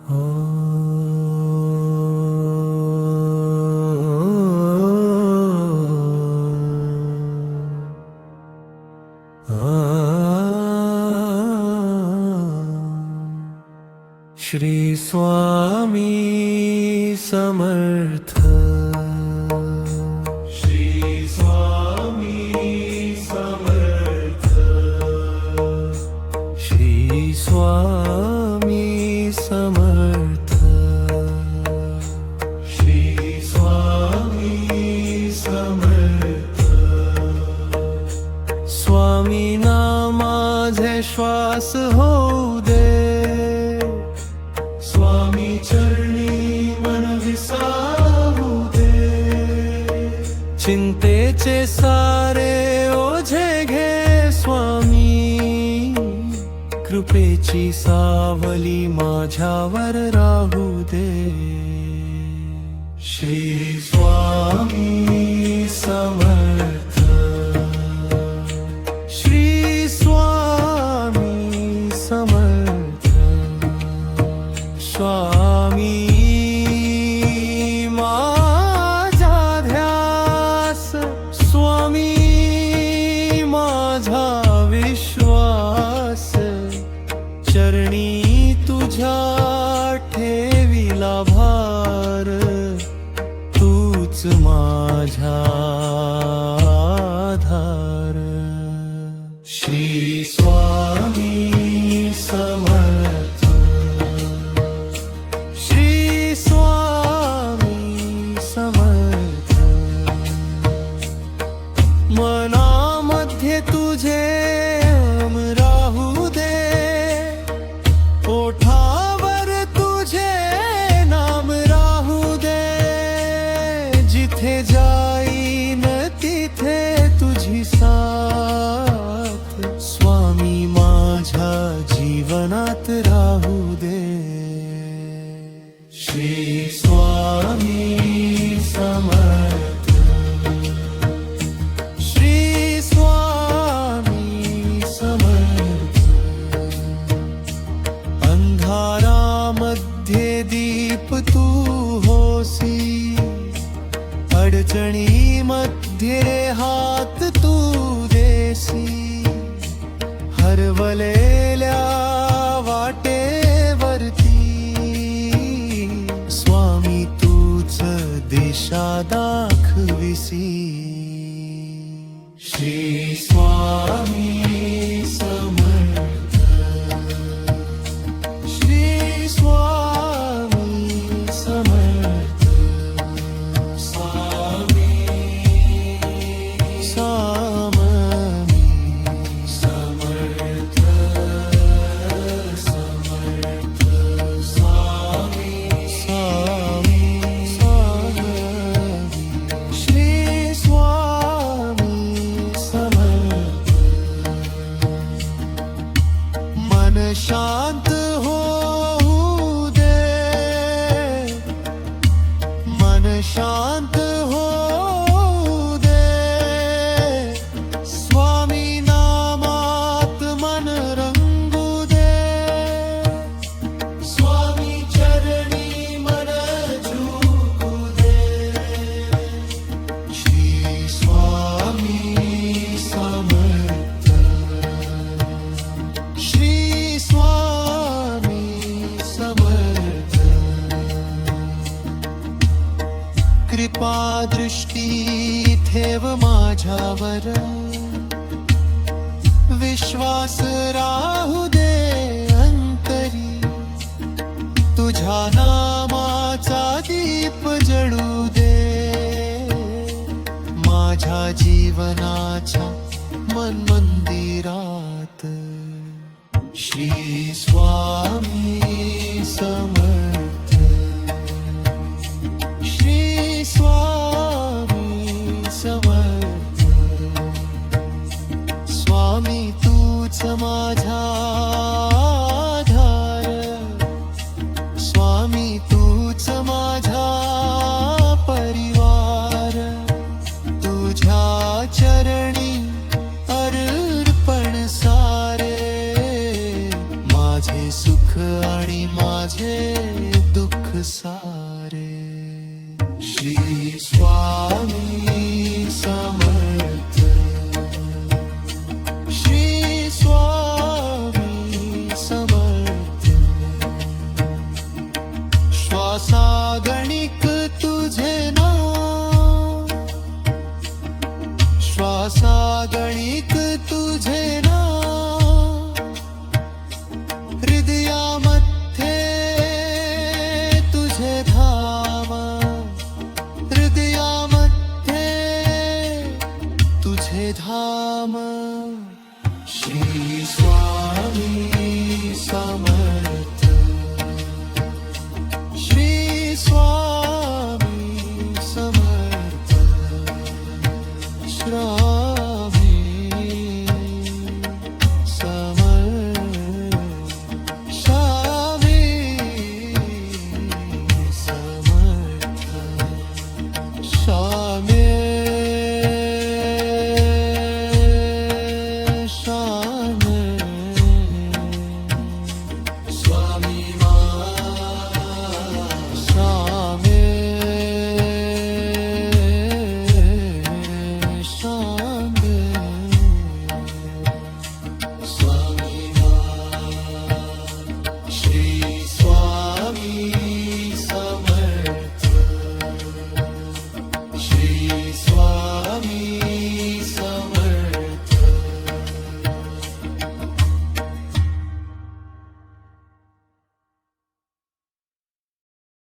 श्री स्वामी समर्थ। श्री स्वामी समर्थ। श्री स्वामी समर्थ। श्री स्वामी समर्थ। स्वामी नामाचे श्वास होऊ दे, स्वामी चरणी मन विसावू दे, चिंतेचे सारे ओझे घे स्वामी, कृपेची सावली माझ्यावर राहू दे। श्री स्वामी समर्थ। श्री स्वामी समर्थ। स्वामी माझा ध्यास, स्वामी माझा विश्वास, चरणी तुझ्या ठेविला भार, तूच माझा आधार। श्री स्वामी समर्थ। श्री स्वामी समर्थ। मनामध्ये तुझे राहू दे, ओठावर तुझे नाम राहू दे, जिथे जाईन तिथे तुझी साथ, स्वामी माझ्या जीवनात राहू दे। श्री स्वामी समर्थ। श्री स्वामी समर्थ। अंधारामध्ये दीप तू होसी, अडचणीमध्ये हात तू देसी, हरवलेल्या वाटेवरती स्वामी तूच दिशा दाखविसी। श्री स्वामी समर्थ। श्री स्वामी समर्थ। स्वामी स्वामी समर्थ। समर्थ स्वामी स्वामी स्वामी। श्री स्वामी समर्थ। मन शांत होऊ दे, मन शांत होऊ दे, स्वामी नामात मन रंगू दे, स्वामी चरणी मन झुकू दे। श्री स्वामी समर्थ। श्री स्वामी समर्थ। कृपा दृष्टी ठेव माझ्यावर, विश्वास राहू दे अंतरी, तुझ्या नामाचा दीप जळू दे, माझ्या जीवनाच्या मन मंदिरात। श्री स्वामी समर्थ। श्री स्वामी समर्थ। स्वामी तूच माझा आधार, स्वामी तूच माझा परिवार, तुझ्या चरणी अर्पण सारे, माझे सुख सुख आणि माझे दुःख सारे. श्री स्वामी